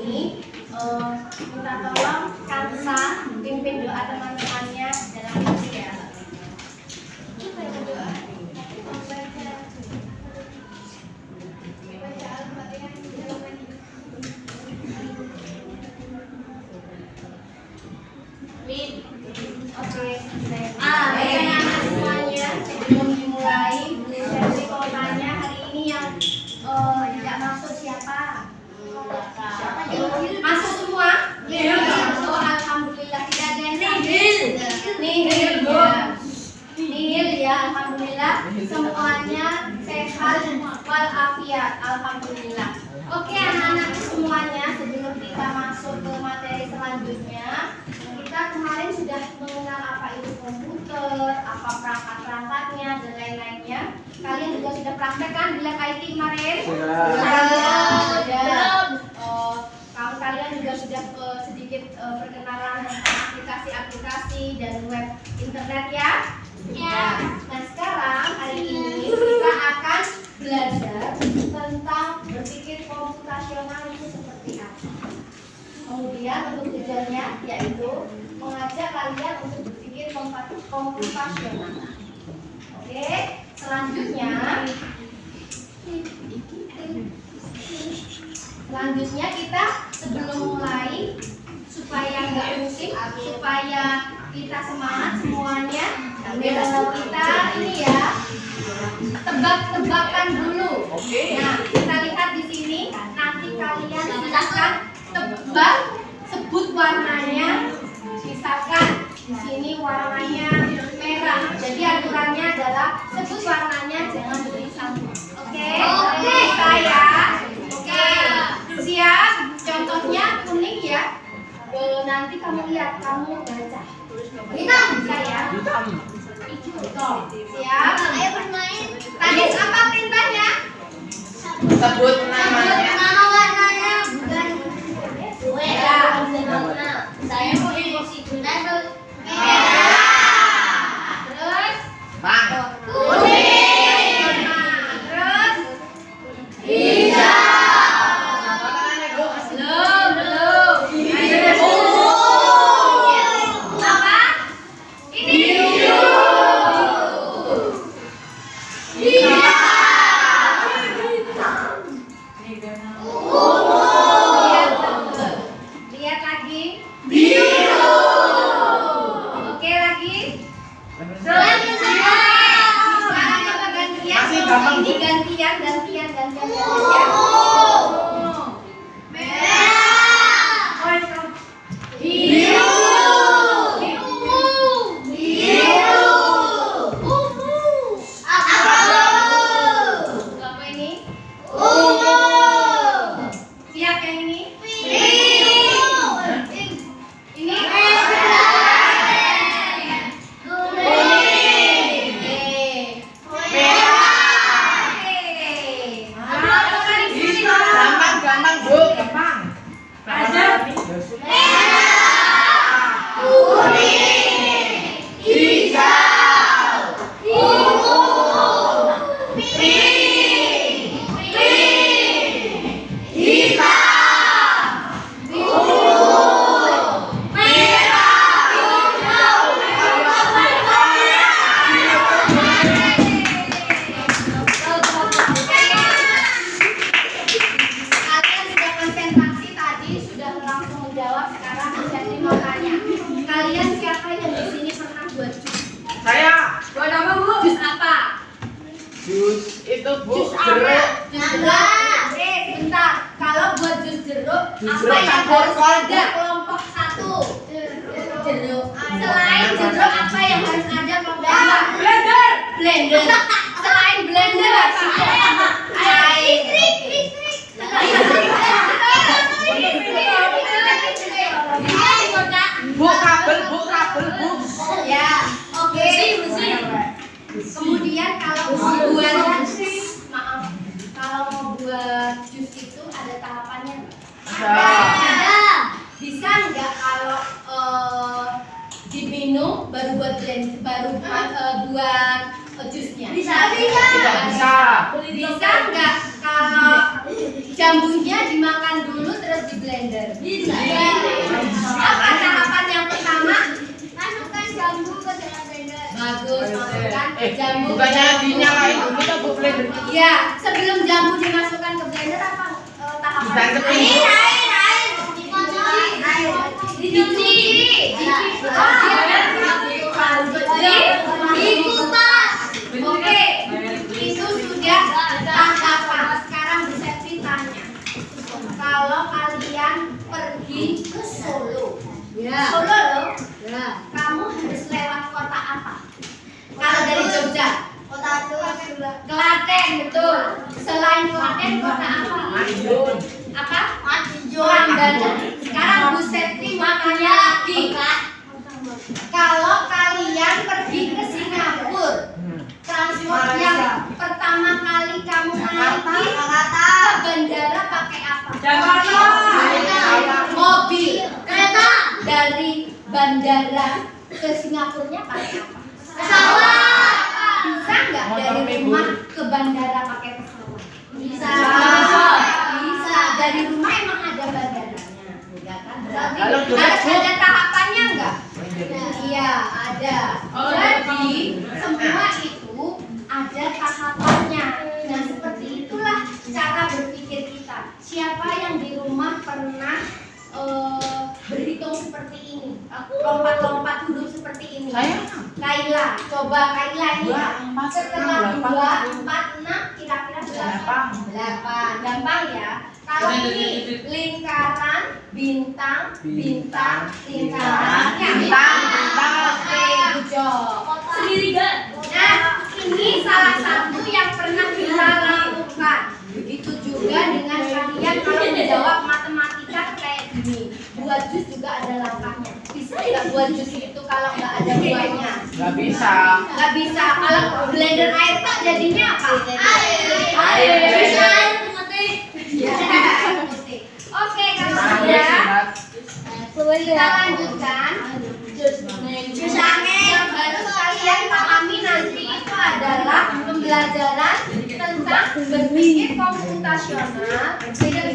ini minta tolong Kansa pimpin doa teman-temannya dalam misi ya. Oke, anak semuanya sebelum dimulai sesi kotanya hari ini yang tidak masuk siapa? Masuk semua? Iya. Oh, alhamdulillah tidak ada yang nihil ya, alhamdulillah semuanya sehat walafiat, alhamdulillah. Oke anak-anak semuanya, sebelum kita masuk ke materi selanjutnya, kita kemarin sudah mengenal apa itu komputer, apa perangkat-perangkatnya dan lain-lainnya. Kalian juga sudah praktekkan di lab IT kemarin? Sudah. Kalian juga sudah sedikit perkenalan tentang aplikasi-aplikasi dan web internet ya? Ya. Nah sekarang hari ini kita akan belajar tentang berpikir komputasional itu seperti apa. Kemudian untuk tujuannya yaitu mengajak kalian untuk berpikir komputasional. Oke, selanjutnya kita sebelum mulai supaya nggak musik, supaya kita semangat semuanya, kita ini ya tebak-tebakan dulu. Nah kita lihat di sini, nanti kalian silakan tebak, sebut warnanya. Misalkan di sini warnanya merah, jadi aturannya adalah sebut warnanya, jangan beri sambung. Oke, bisa ya. Oke, siap. Contohnya kuning ya. Nanti kamu lihat, kamu baca. Hitam bisa ya. Hitam. Siap. Ayo bermain. Tadi apa perintahnya? Sebut namanya. Nama warnanya bukan. Ya. Saya mau emosi merah. Terus Bang. kuning. Terus hijau. Apa? Ini biru. Lihat lagi. Biru. Oke lagi. Sekarang coba gantian. Masih gampang, Ini Bu. gantian. Apa ini? Siap yang ini? Ini? Gampang, Bu. Gampang. Kalian sudah konsentrasi tadi, sudah langsung menjawab. Sekarang jadi mau tanya, kalian siapa yang di sini pernah buat jus? Saya. Buat apa bu? Jus apa? Jus itu, Bu. Jus apa? Jeruk. Jus jeruk. Sebentar. Kalau buat jus jeruk, Jus apa jeruk yang campur harus kol, ada? Bu. Kelompok satu. Jeruk. Selain jeruk, apa yang harus ada kelompok dua? Blender. Selain blender apa? Air. Bu, kabel, Bu. Ya, oke. Kemudian kalau mau buat jus itu ada tahapannya nggak? Ada. Bisa nggak kalau diminum baru buat blend, buat jusnya? Tidak bisa. Bisa nggak kalau jambunya dimakan dulu terus di blender? Ya, sebelum jambu dimasukkan ke blender apa tahapan? Dicuci. Oke, itu sudah tahapan. Sekarang bisa ditanya, kalau kalian pergi ke Solo, Solo loh, kamu harus lewat kota apa? Kalau dari Jogja, Klaten, betul. Selain Klaten, kota apa? Madiun. Apa? Prambanan. Sekarang Bu Setri makannya lagi. Kalau kalian pergi ke Singapura, transport yang pertama kali kamu naiki ke bandara pakai apa? Mobil. Kereta. Dari bandara ke Singapurnya pakai apa? Pesawat. Bisa nggak dari rumah ke bandara pakai pesawat? Bisa. Bisa. Dari rumah emang ada bandaranya, enggak kan? Berarti harus ada tahapannya enggak? Iya, ada. Jadi semua itu ada tahapannya. Nah, seperti itulah cara berpikir kita. Siapa yang di rumah pernah berhitung seperti ini, lompat-lompat huruf seperti ini? Kaila, coba Kaila ini. Setelah 2, 4, 6, kira-kira berapa? 8. Gampang ya. Kalau ini lingkaran, bintang, bintang, lingkaran, bintang. Oke, good job. Nah, ini salah satu yang pernah kita lakukan. Begitu juga dengan kalian kalau menjawab matematika kayak gini. Buat jus juga ada langkahnya. Bisa nggak buat jus itu kalau nggak ada buahnya? Nggak bisa. Nggak bisa. Kalau blender air tak jadinya apa? Air. Putih. Oke, kalau sudah kita lanjutkan. Yang harus kalian pahami nanti itu adalah pembelajaran tentang berpikir komputasional, sehingga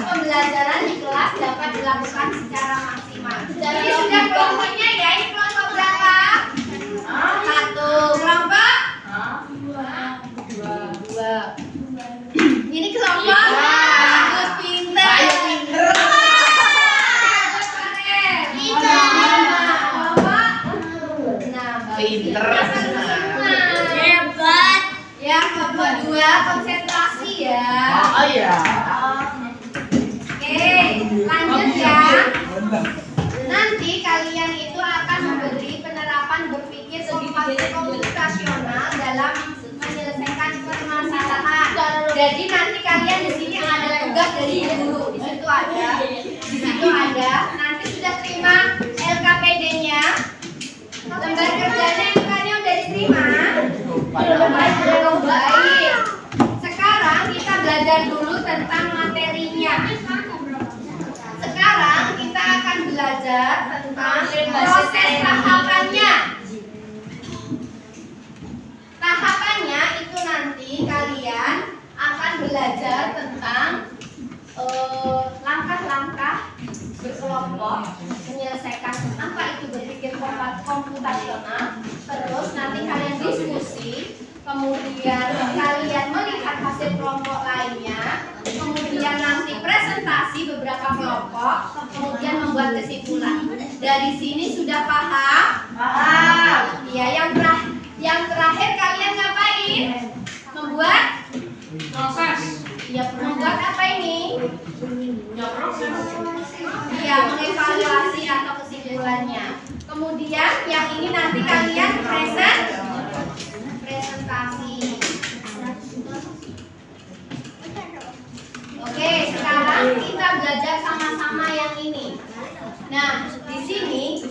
pembelajaran di kelas dapat dilakukan secara maksimal. Jadi sudah kelompoknya ya, ini kelompok berapa? 1 kelompok. 2. Ini kelompok. Bagus, pinter. Pinter. Hebat. Yang kedua konsentrasi ya. Oh iya. Oke, lanjut ya. Nanti kalian itu akan memberi penerapan berpikir komputasional dalam menyelesaikan permasalahan. Jadi nanti kalian di sini ada tugas dari guru. Di situ ada. Nanti sudah terima LKPD-nya. Lembar kerjanya bukannya udah diterima? Baik. Sekarang kita belajar dulu tentang materinya. Sekarang kita akan belajar tentang proses tahapannya. Tahapannya itu nanti kalian akan belajar tentang langkah-langkah berkelompok menyelesaikan apa itu berpikir komputasional. Terus nanti kalian diskusi, kemudian kalian melihat hasil kelompok lainnya, kemudian nanti presentasi beberapa kelompok, kemudian membuat kesimpulan. Dari sini sudah paham? Paham. Ya, yang terakhir kalian ngapain? Membuat proses. Ya, membuat apa ini? Ya, mengevaluasi atau kesimpulannya. Kemudian yang ini nanti kalian presentasi. Oke, sekarang kita belajar sama-sama yang ini. Nah, di sini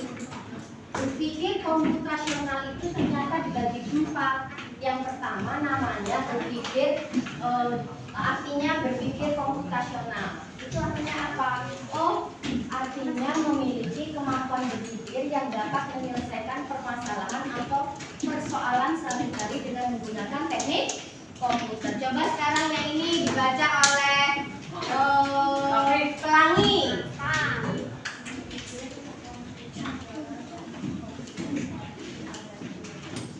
berpikir komputasional itu ternyata dibagi 4. Yang pertama namanya berpikir, artinya berpikir komputasional. Itu artinya apa? Oh, artinya memiliki kemampuan berpikir yang dapat menyelesaikan permasalahan atau persoalan sehari-hari dengan menggunakan teknik komputer. Coba sekarang yang ini dibaca oleh Pelangi.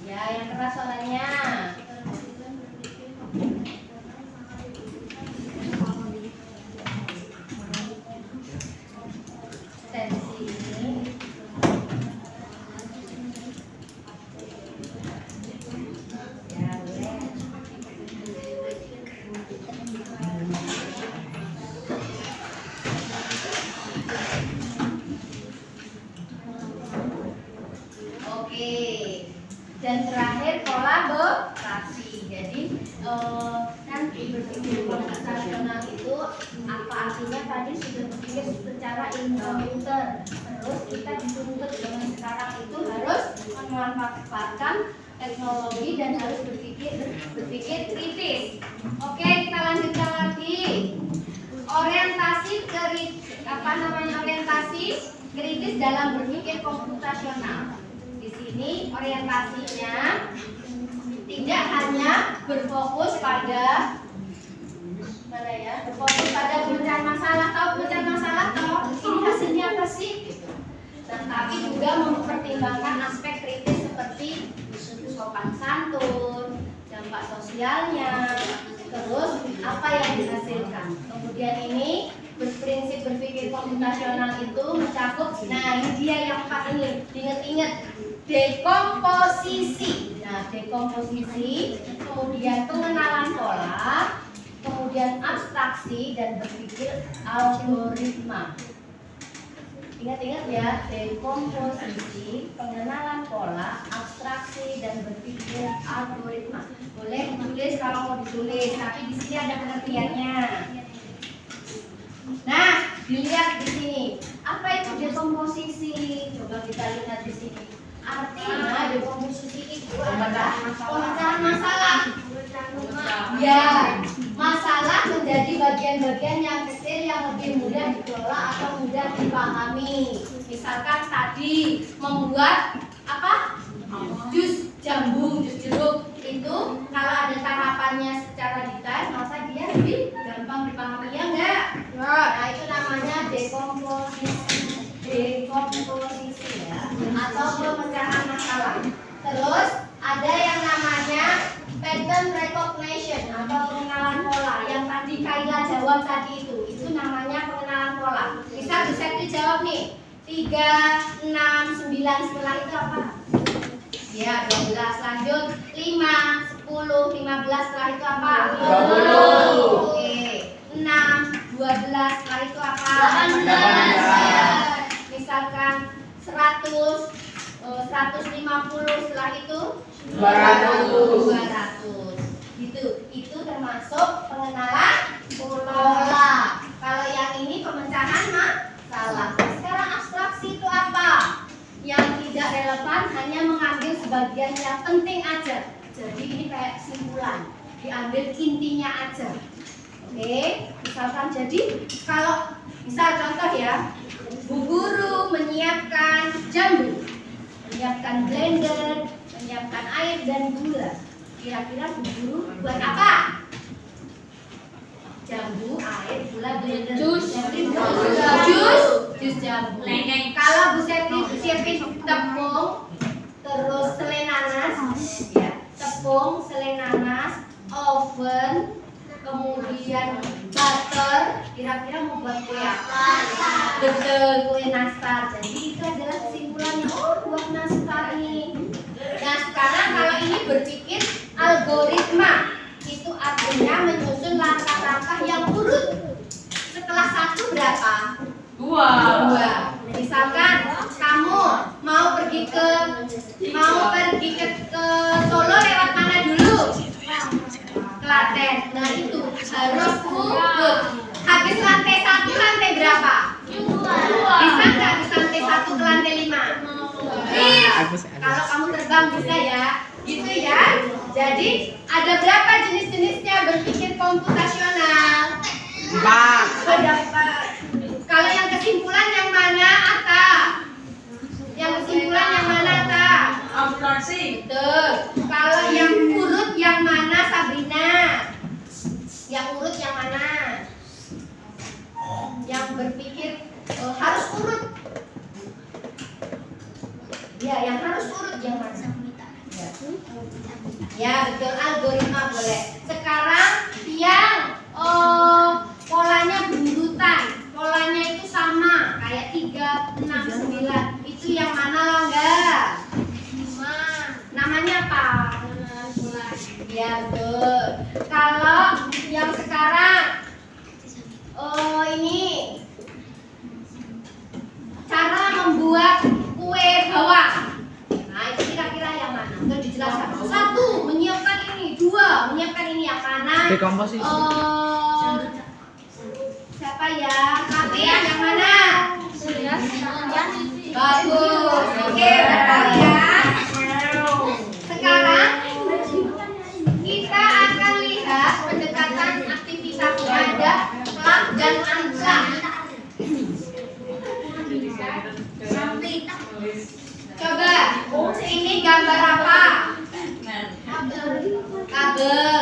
Ya, yang keras suaranya. dan terakhir kolaborasi. Jadi nanti berpikir komputasional itu apa artinya tadi sudah berpikir secara ilmu komputer. Terus kita dituntut zaman sekarang itu harus memanfaatkan teknologi dan harus berpikir kritis. Oke, kita lanjutkan lagi. Orientasi orientasi kritis dalam berpikir komputasional. Di sini orientasinya tidak hanya berfokus pada berfokus pada pemecahan masalah. Tahu pemecahan masalah? Tahu ini hasilnya apa sih? Gitu. Nah, tapi juga mempertimbangkan aspek kritis seperti sopan santun, dampak sosialnya, terus apa yang dihasilkan. Kemudian ini berprinsip berpikir komputasional itu mencakup, nah ini dia yang paling ini, diingat-ingat, dekomposisi. Nah, dekomposisi, kemudian pengenalan pola, kemudian abstraksi dan berpikir algoritma. Ingat-ingat ya, dekomposisi, pengenalan pola, abstraksi dan berpikir algoritma. Boleh ditulis kalau mau ditulis, tapi di sini ada pengertiannya. Nah, dilihat di sini. Apa itu dekomposisi? Coba kita lihat di sini. Artinya dekomposisi itu adalah pemecahan masalah. Ya, masalah menjadi bagian-bagian yang kecil yang lebih mudah dikelola atau mudah dipahami. Misalkan tadi membuat apa? Jus jambu, jus jeruk itu kalau ada tahapannya secara detail maka dia lebih gampang dipahami, ya enggak? Nah, itu namanya dekomposisi ya, atau pemecahan masalah. Terus ada yang namanya pattern recognition atau pengenalan pola. Yang tadi Kaila jawab tadi itu namanya pengenalan pola. Bisa dijawab nih. 3, 6, 9 setelah itu apa? Ya, 12. Lanjut 5, 10, 15 setelah itu apa? 20. Oke. 6, 12 setelah itu apa? 18. Misalkan 100, 150 setelah itu 200. Itu termasuk pengenalan pola. Kalau yang ini pemecahan masalah. Sekarang abstraksi itu apa? Yang tidak relevan hanya mengambil sebagian yang penting aja. Jadi ini kayak kesimpulan, diambil intinya aja. Oke, misalkan jadi kalau misal contoh ya, Bu Guru menyiapkan jambu, menyiapkan blender, menyiapkan air dan gula. Kira-kira Bu Guru buat apa? Jambu, air, gula, blender, jus jambu. Kalau Bu Septi siapin tepung, terus selai nanas, ya, tepung, selai nanas, oven, kemudian butter, kira-kira mau buat kue apa? Betul, kue nastar. Jadi itu adalah kesimpulannya. Oh, buat nastar ini. Nah, sekarang kalau ini berpikir algoritma, itu artinya menyusun langkah-langkah yang urut. Setelah 1 berapa? 2. Misalkan kamu mau pergi ke Solo lewat mana dulu? Klaten. Nah, itu harus urut. Habis lantai 1 lantai berapa? 2. Bisa nggak di lantai 1 ke lantai 5? Kalau kamu terbang bisa ya, gitu ya. Jadi ada berapa jenis-jenisnya berpikir komputasional? 4. Ada 4. Kalau yang kesimpulan yang mana, Atta? Yang kesimpulan yang mana, Atta? Abstraksi. Betul. Dekomposisi. Siapa ya? Kalian yang mana? Bagus. Oke, udah tahu ya. Sekarang kita akan lihat pendekatan aktivitasnya, ada plak dan unplak. Coba, ini gambar apa? Kabel.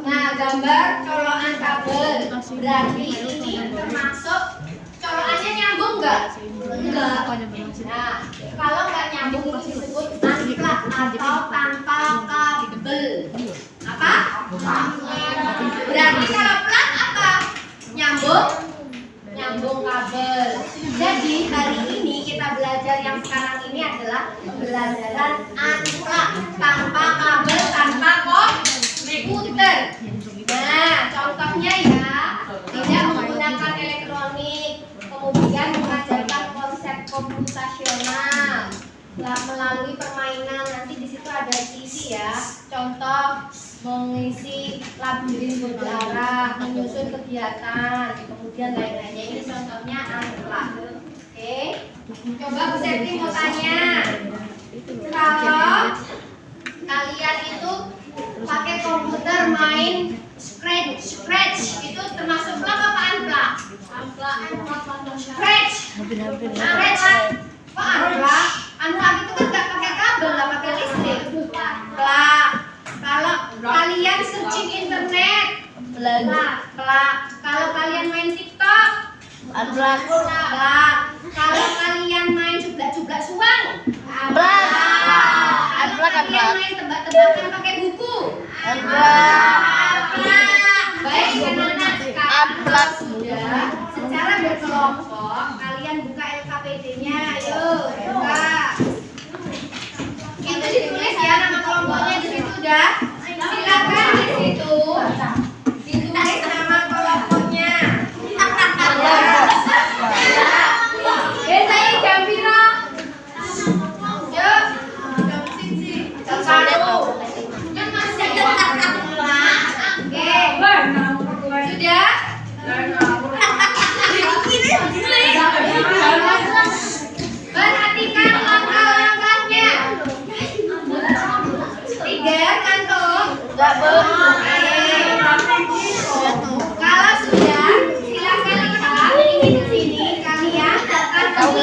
Nah, gambar colokan kabel. Berarti ini termasuk colokannya nyambung nggak? Enggak. Nah, kalau nggak nyambung ini disebut unplak atau tanpa kabel. Apa? Berarti kalau plak apa? Nyambung? Nyambung kabel. Jadi hari ini kita belajar yang sekarang ini adalah pelajaran unplak, tanpa kabel, tanpa komputer. Nah, contohnya ya, tidak menggunakan elektronik, kemudian mengajarkan konsep komputasional melalui permainan. Nanti di situ ada TV ya. Contoh mengisi labirin berdarah, menyusun kegiatan, kemudian lain-lainnya. Ini contohnya unplak. Oke, coba Bu Septi mau tanya, kalau kalian itu pakai komputer main scratch itu termasuk plak apa unplak? Scratch. Kok unplak? Unplak itu kan nggak pakai kabel, nggak pakai listrik. Plak. Kalau kalian searching internet, plak. Kalau kalian main TikTok, plak. Kalau kalian main cublak-cublak suang, plak. Kalau kalian main tebak-tebakan pakai buku, plak. Baik, anak-anak, sekarang sudah secara berkelompok kalian buka LKPD-nya, ayo buka. Itu ditulis ya nama kelompoknya di situ udah. Silakan di situ ditulis nama kelompoknya. Biasanya jam piro? Yuk, jam siji. Jam 1. Jam masih. Oke. Sudah? Perhatikan langkah-langkahnya. 3 kantung. Kalau sudah, silakan lihat ini di sini. Kalian akan satu.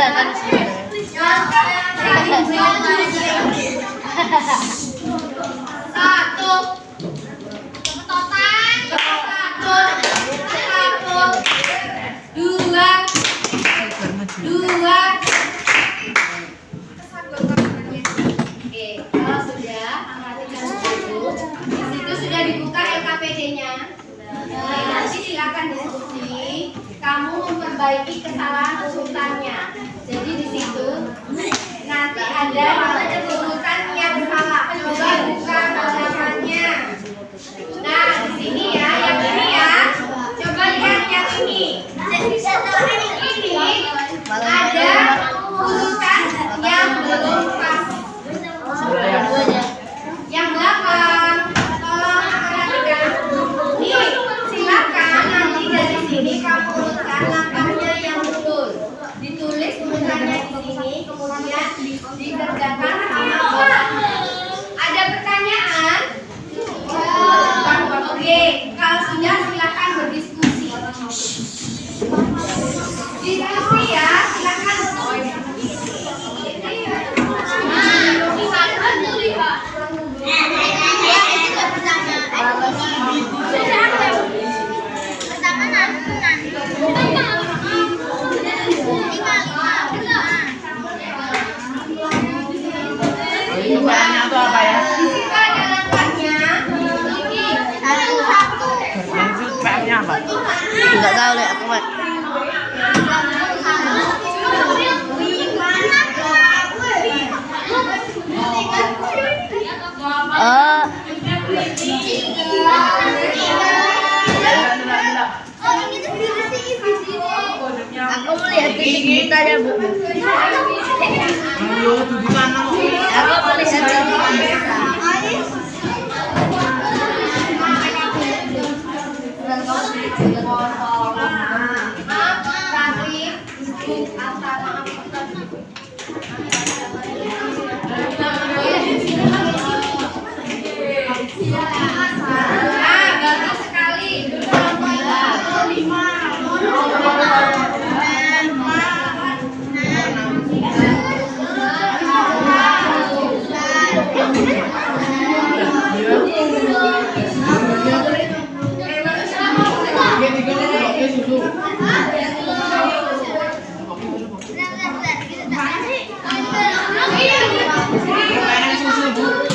Dua. Oke, kalau sudah, perhatikan dulu. Di situ sudah dibuka LKPD-nya. Nanti silakan diskusi. Kamu memperbaiki kesalahan urutannya. Jadi di situ nanti ada urutan yang salah. Coba buka halamannya. Nah, di sini ya, yang ini ya. Coba lihat yang ini. Ini ada urutan yang belum pas. Yang belakang, tolong perhatikan. Nih, silakan nanti dari sini kamu urutkan langkahnya yang betul. Ditulis urutannya di sini, kemudian dikerjakan sama orang. Ada pertanyaan? Oke, kalau sudah silakan berdiskusi. Diskusi ya, silakan. Bahannya itu apa ya? Di situ ada langkahnya. Satu. Itu PM-nya apa? Enggak tahu deh aku mah. Aku melihat titik kita ya Bu. Ayo, tuh di mana? Aku melihat titik kita. Raffi, Atta, bagus sekali.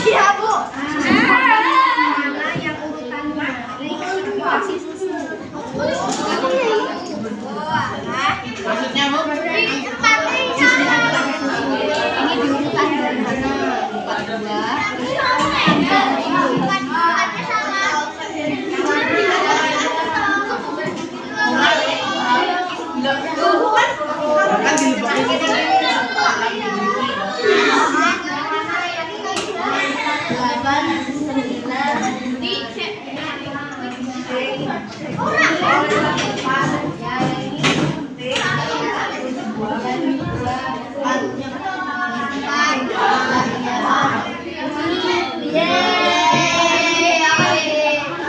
Iya, Bu. Mana yang urutannya? Kasih susu. Maksudnya Bu? Ini diurutan dari mana? 42. Kan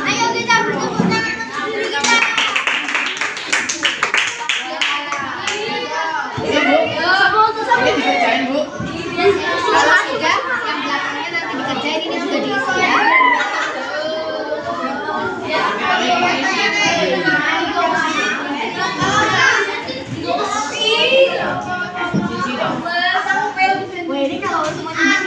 Ayo kita bertepuk tangan untuk guru kita. Ini dikerjain Bu. Kalau sudah, yang belakangnya nanti dikerjain, ini sudah diisi ya. Sisi dong. Ini kalau semuanya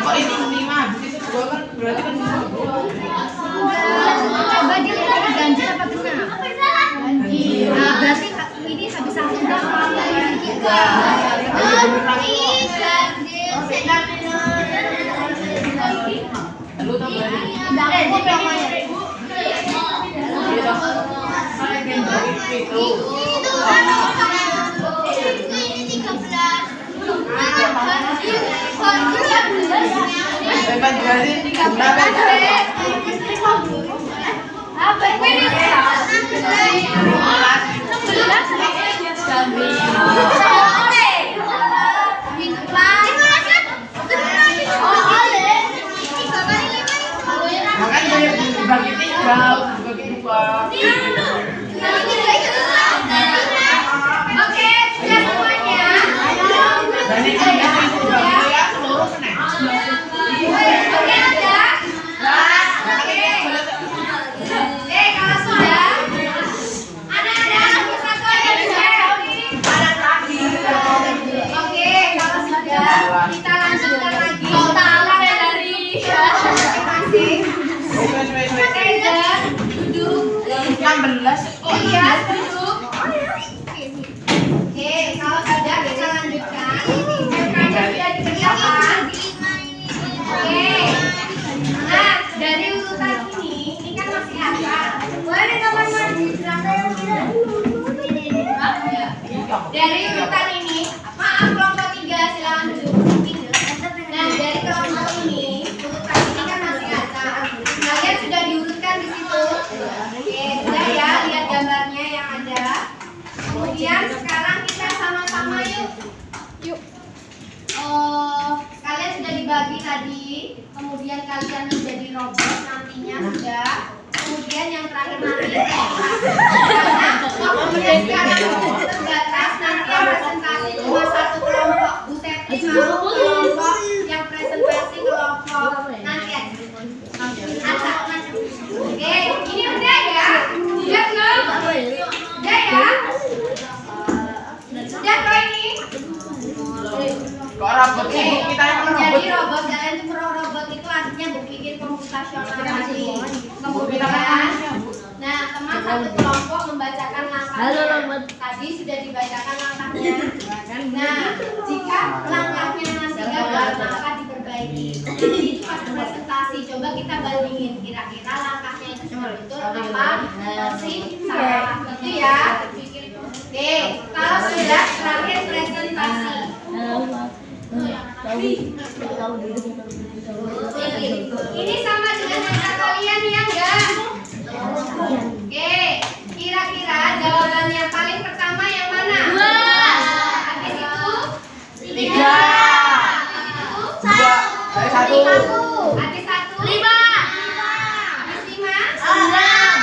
Kok ini 5, habis itu 2 kan berarti kan coba dilihat ganjil apa genap? Ganjil. Nah, berarti ini habis 1 jam 3. lu tau gak nih? Itu. Bebas berarti berapa? Makan dibagi 3, dibagi 2. Oke, sudah semuanya. Dan ini kan dibagi 2 ya, seluruh kena. Oke, sudah. Oke. Kalau sudah, anak-anak satu aja bisa. Oke, kalau sudah, kita lanjutkan lagi. Masing-masing. Reza, duduk. 16. Oh iya, duduk. Oke, kalau sudah kita lanjutkan. MK-nya sudah dikerjakan. Oke. Dari urutan ini, maaf kelompok 3 silakan duduk. Nah, dari kelompok ini, urutan ini kan masih acak. Kalian sudah diurutkan di situ. Oke, sudah ya, lihat gambarnya yang ada. Kemudian sekarang kita sama-sama yuk. Kalian sudah dibagi tadi, kemudian kalian menjadi robot nantinya sudah. Kemudian yang terakhir nanti karena kemudian sekarang terbatas nanti yang presentasi cuma satu kelompok. Bu Septi mau kelompok yang presentasi kelompok nanti aja. Oke, ini udah ya? Udah belum? Udah ya? Udah kok ini? Kok robot sih? Kita yang robot. Jadi robot kalian tuh robot itu artinya berpikir komputasional tadi. Kemudian, nah teman satu kelompok membacakan langkahnya. Tadi sudah dibacakan langkahnya. Nah, jika langkahnya masih gagal maka diperbaiki. Jadi itu pas presentasi coba kita bandingin kira-kira langkahnya itu sudah betul apa masih salah. Gitu ya. Oke, kalau sudah terakhir presentasi. Ini sama dengan kata kalian ya enggak? Oke, kira-kira jawaban yang paling pertama yang mana? 2. Habis itu 3. Habis itu 2. Habis 1 5. Habis 5 Habis 6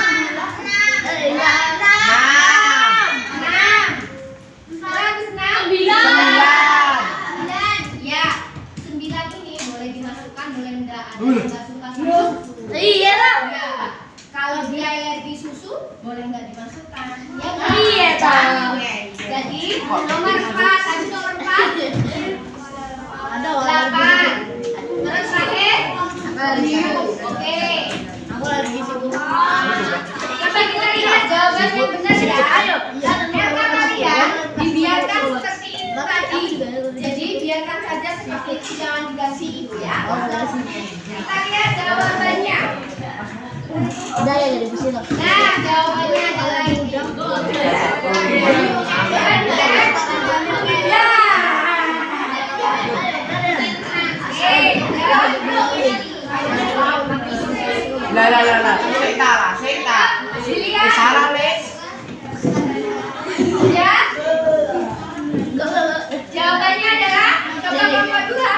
Ya, 9 ini boleh dimasukkan, boleh enggak. Ada yang enggak suka sama susu. Iya lah. Ya. Kalau dia alergi susu, boleh enggak dimasukkan. Ya enggak? Iya, tahu. Jadi, nomor 4, tadi nomor 4. Ada 8. Terus terakhir? 7. Oke. Aku lagi sibuk. Coba kita lihat jawaban yang benar ya. Ternyata kalian dibiarkan seperti itu tadi. Jadi biarkan saja seperti itu, jangan dikasih itu ya. Kita lihat jawabannya. Udah ya jadi pusing. Nah, jawabannya adalah ini. Ya. Lah. Saya Dilihat. salah, Le. Ya. Jawabannya adalah coba kelompok 2.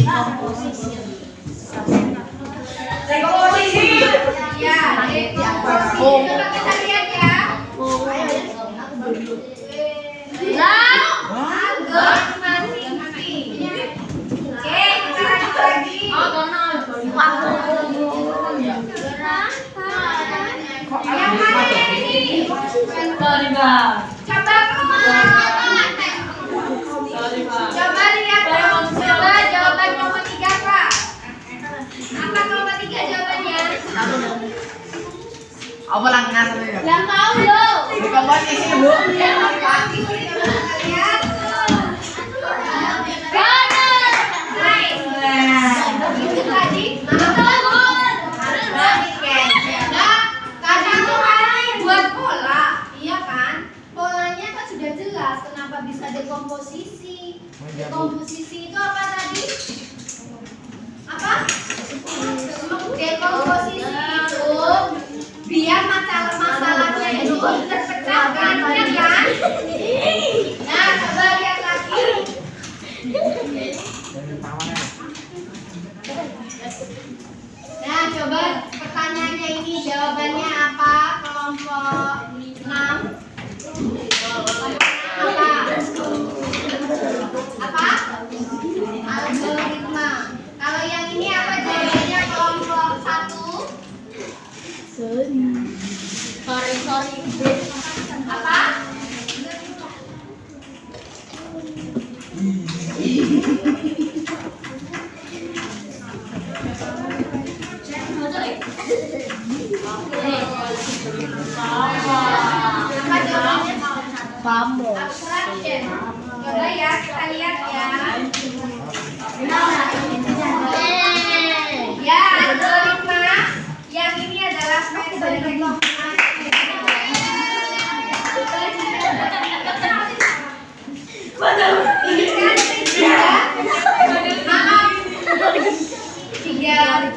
Komposisi. Ya, dekomposisi. Coba kita lihat ya. Mati. Oke, kita lanjut lagi. Yang mana yang ini? Coba Coba lihat coba jawaban nomor 3 Pak. Apa nomor 3 jawabannya? Apa langan ya? Yang tahu loh. Di komposisi, Bu. Lihat. Benar. Baik. Itu tadi. Kadang tuh orang buat pola, iya kan? Polanya kan sudah jelas. Kenapa bisa dekomposisi? Dekomposisi itu apa tadi? Apa? Dekomposisi itu biar masalahnya itu terpecahkan, ya kan? Nah, coba lihat lagi. Nah, coba pertanyaannya ini jawabannya apa? Kelompok 6. Apa? Algoritma. Kalau yang ini apa jawabannya? Kelompok 1. Sorry. Apa? Apa jawabannya? Abstraction. Coba ya, kita lihat ya. Ya, algoritma. Yang ini adalah metode rekomendasi.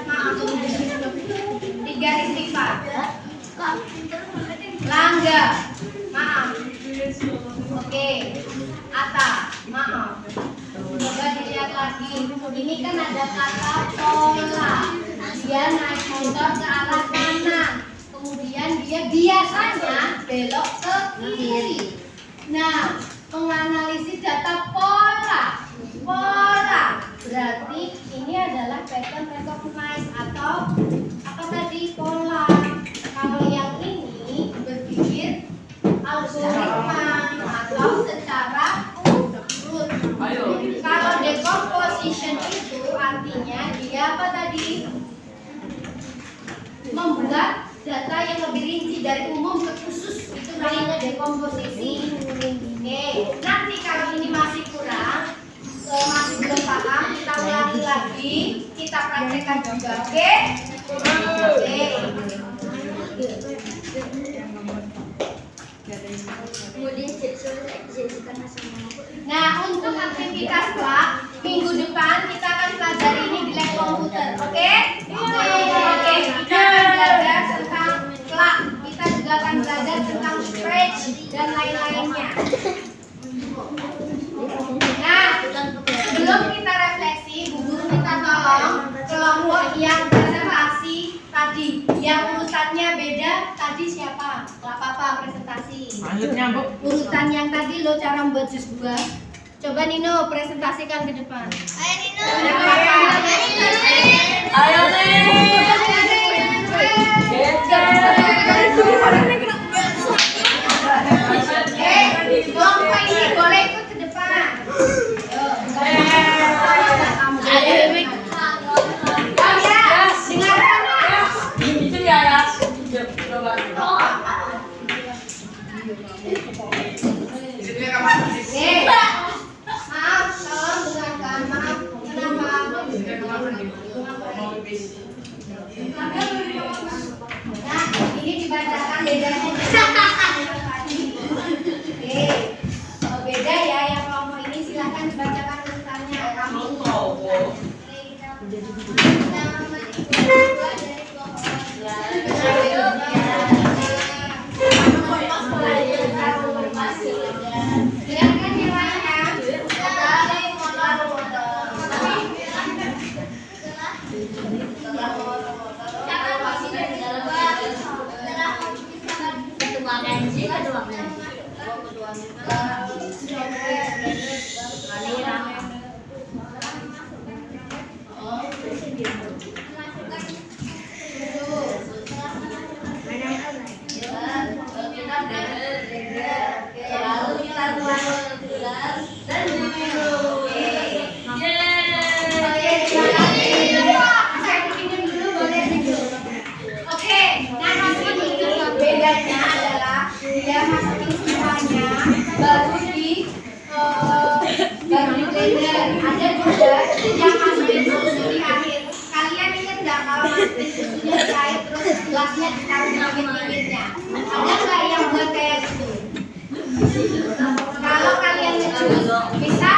maaf. 3 istighfar. Langga, maaf. Oke, Ata, maaf. Coba dilihat lagi. Ini kan ada kata pola. Dia naik motor ke arah kanan. Kemudian dia biasanya belok ke kiri. Nah, menganalisis data pola. Pola berarti ini adalah pattern recognize atau apa tadi, pola. Kalau yang ini berpikir algoritma atau secara urut. Kalau decomposition itu artinya dia apa tadi? Membuat data yang lebih rinci dari umum ke khusus, itu namanya dekomposisi. Oke, nanti kalau ini masih kurang, masih belum paham, kita ulangi lagi, kita praktekkan juga. Oke? Oke. Nah, untuk aktivitas kelak minggu depan kita akan pelajari ini di lab komputer, oke? Oke, kita akan belajar tentang kelak. Kita juga akan belajar tentang spreadsheet dan lain-lainnya. Nah, sebelum kita refleksi, Bu Guru minta tolong kelompok yang presentasi tadi, yang urutannya beda, tadi siapa? Gak apa-apa presentasi. Lanjutnya, Bu. Urutan yang tadi lo cara membuat jus buah. Coba Nino presentasikan ke depan. Ayo Nino. Ayo nih. Kelompok ini boleh ikut ke depan. Maaf, tolong dengarkan. Maaf, kenapa? Nah, ini dibacakan bedanya. Oke, beda ya yang kelompok ini, silahkan dibacakan urutannya. Kamu silakan yang lainnya. Bedanya adalah dia masukin semuanya baru di blender. Ada juga yang masukin susu di akhir. Kalian ingat nggak kalau masukin susunya di air terus gelasnya ditaruh di pinggir-pinggirnya? Ada nggak yang buat kayak gitu? Kalau kalian ngejus, bisa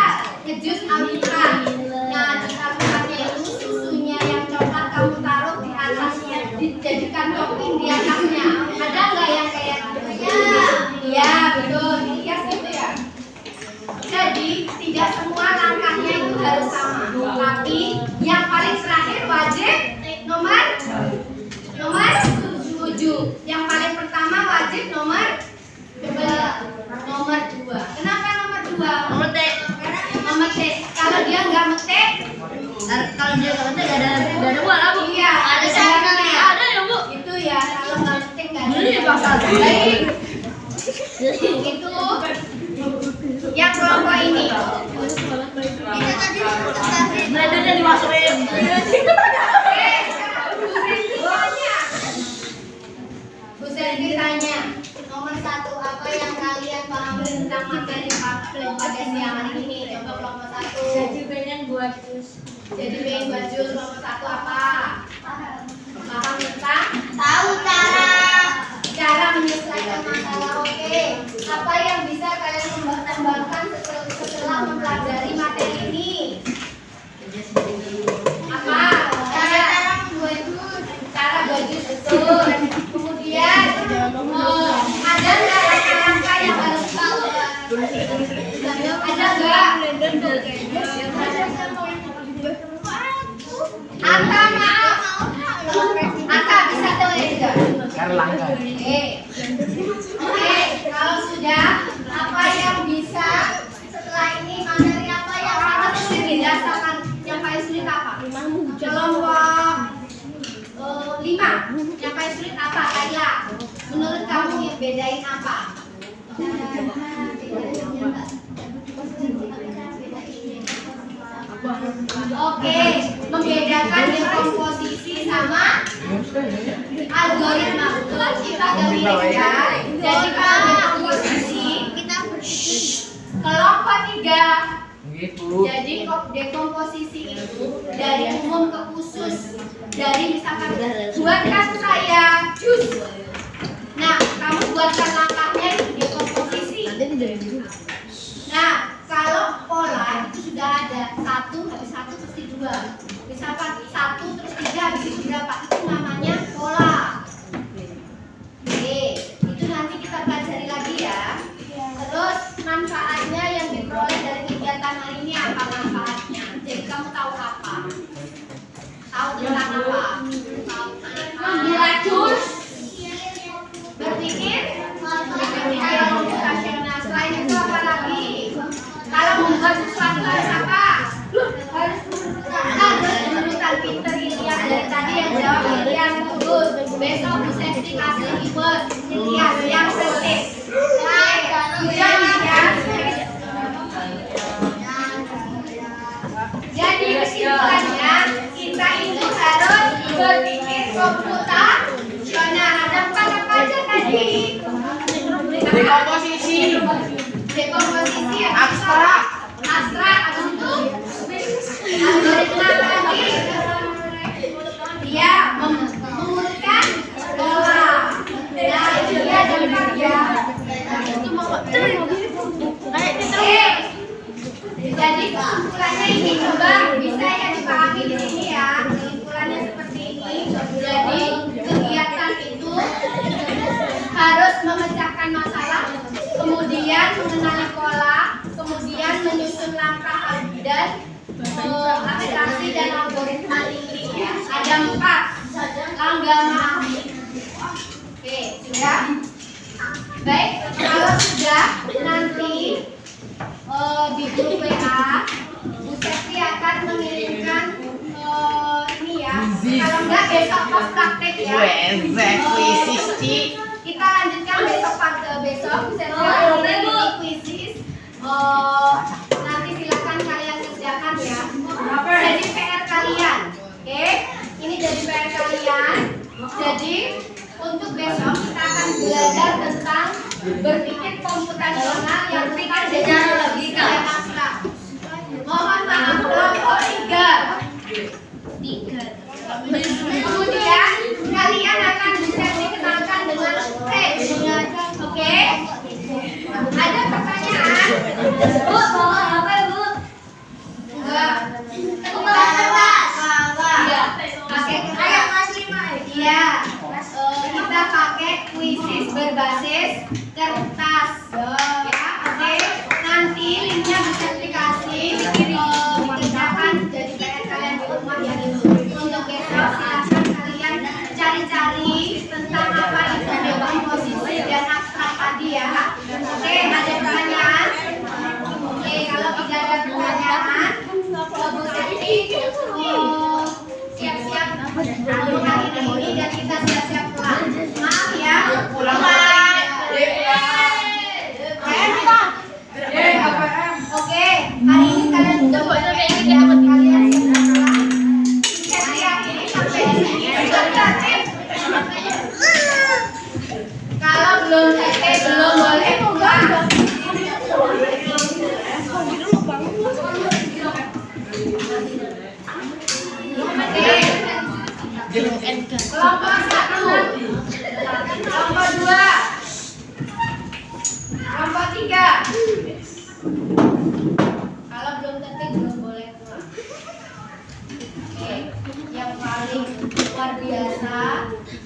ngejus alpukat. Nah, di alpukatnya itu susunya yang coklat kamu taruh di atasnya, dijadikan topping di atasnya. Ada nggak yang kayak gitu? Ya, betul. Dihias gitu ya. Jadi tidak semua langkahnya itu harus sama, tapi yang paling terakhir wajib nomor 7. Yang paling pertama wajib nomor 2. Kenapa nomor 2? Memetik. Memetik. Kalau dia nggak metik, Kalau dia nggak memetik nggak ada uang lah, Bu. iya ada syaratnya. Ada ya, Bu. Itu ya, kalau nggak metik nggak ada. Ini pasal. Baik. Itu yang kelompok ini. Blendernya dimasukin. Bu Selvi tanya, nomor 1 apa yang kalian pahami tentang materi pada siang hari ini? Coba kelompok 1. Jadi pengen buat jus. Jadi pengen buat jus, kelompok 1 apa? Paham tentang? Tahu Cara menyelesaikan masalah. Oke. Apa yang bisa kalian kembangkan setelah mempelajari materi ini? Apa? Cara Yang paling sulit apa, Kayla? Menurut kamu yang bedain apa? Oke, membedakan dekomposisi sama algoritma. Betul, kita lihat ya. Jadi kalau dekomposisi kelompok 3. Jadi dekomposisi itu dari umum ke khusus. Dari misalkan buatkan saya jus. Nah, kamu buatkan langkahnya itu dekomposisi. Nah, kalau pola itu sudah ada 1 habis 1 terus 2. Misalkan 1 terus 3 habis itu berapa? Itu namanya pola. Oke, itu nanti kita pelajari lagi ya. Terus manfaatnya yang diperoleh dari kegiatan hari ini apa manfaatnya? Jadi kamu tahu apa? Tahu tentang apa? Membuat jus, berpikir komputasional. Selain itu apa lagi? Kalau membuat sesuatu harus apa? Harus urutan pinter Ilyas dari tadi yang jawab Ilyas bagus. Besok Bu Septi kasih ribet Ilyas yang penting. Jadi kesimpulannya kita itu harus berpikir komputasional. Ada apa aja tadi? Dekomposisi. Dekomposisi Abstrak. Abstrak itu algoritma lagi. Dia mengurutkan pola. Nah, itu dia dampak ya. Jadi kesimpulannya ini coba bisa ya dipahami di sini ya. Kesimpulannya seperti ini. Jadi kegiatan itu harus memecahkan masalah, kemudian mengenali pola, kemudian menyusun langkah dan aplikasi dan algoritma ini ya. Ada 4 langgama. Oke, sudah. Baik, kalau sudah nanti di grup WA Bu Septi akan mengirimkan ini ya. Kalau enggak besok pas praktek ya. Kita lanjutkan besok besok Bu Septi akan mengirim kuisis. Nanti silakan kalian kerjakan ya. Jadi PR kalian, oke? Ini jadi PR kalian. Jadi untuk besok kita akan belajar tentang berpikir komputasional yang bukan secara logika dan abstrak. Mohon maaf, kelompok 3. Kemudian kalian akan bisa dikenalkan dengan page. Oke? Ada pertanyaan? Bu, bawa apa ya, Bu? Enggak. Pakai kertas. Iya. Kita pakai kuisis berbasis kertas. Ya, oke. Nanti linknya bisa dikasih dikerjakan jadi PR kalian di rumah ya. Untuk besok silakan kalian cari-cari tentang apa itu dekomposisi dan abstrak tadi ya. Oke, ada pertanyaan? Oke, kalau tidak ada pertanyaan, Bu Septi siap-siap hari ini dan kita siap-siap pulang. Maaf ya. Pulang. Oke, hari ini kalian sudah boleh kalian siap ini sampai di sini. Kalau belum selesai belum boleh pulang. Kelompok 1, kelompok 2, kelompok 3. Kalau belum tertib belum boleh pulang. Oke, yang paling luar biasa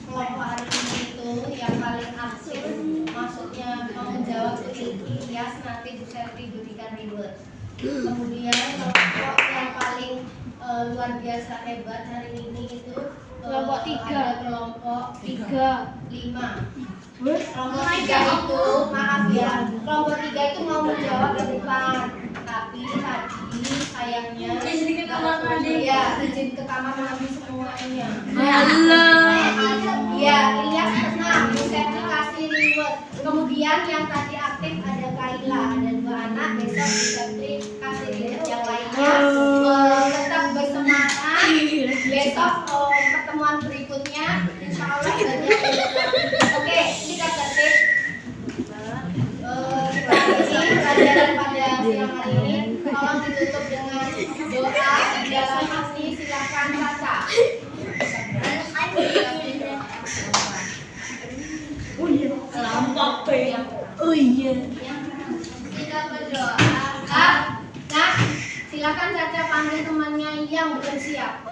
kelompok hari ini itu yang paling aktif, maksudnya mau menjawab Ilyas nanti Bu Septi berikan reward. Kemudian kelompok yang paling luar biasa hebat hari ini itu kelompok 3, kelompok 3, 5. Kelompok 3 itu maaf ya, kelompok 3 itu mau menjawab di depan, tapi tadi sayangnya ya izin ke kamar mandi semuanya. Kemudian yang tadi aktif ada Kaila, ada 2 anak. Besok Fitri kasih lihat yang lainnya. Tetap bersemangat. Besok pertemuan berikutnya insya Allah banyak. Oke, ini kan tertib. Ini pelajaran pada siang hari ini. Tolong ditutup dengan doa dalam hati. Silakan baca. Oh iya. Kita berdoa. Nah, silakan Caca panggil temannya yang belum siap.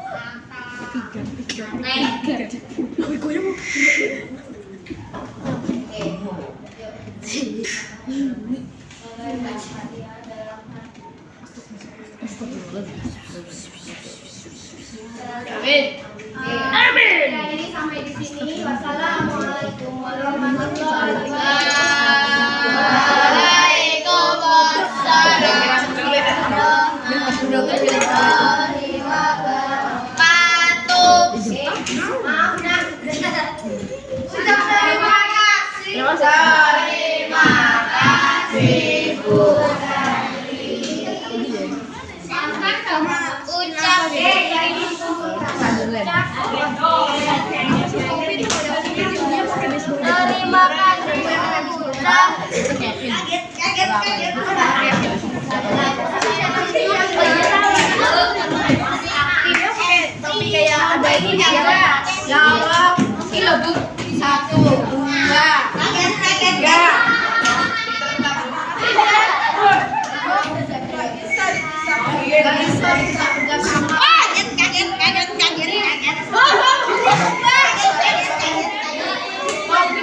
Oke, Amin. Ya, ini sampai di sini. Wassalamualaikum warahmatullahi wabarakatuh. Maaf, Nak. Sudah terima kasih. Terima kasih, Bu. Ucap terima kasih ucap. Tapi kayak ada ini jawab kilo Bu 1 2 3.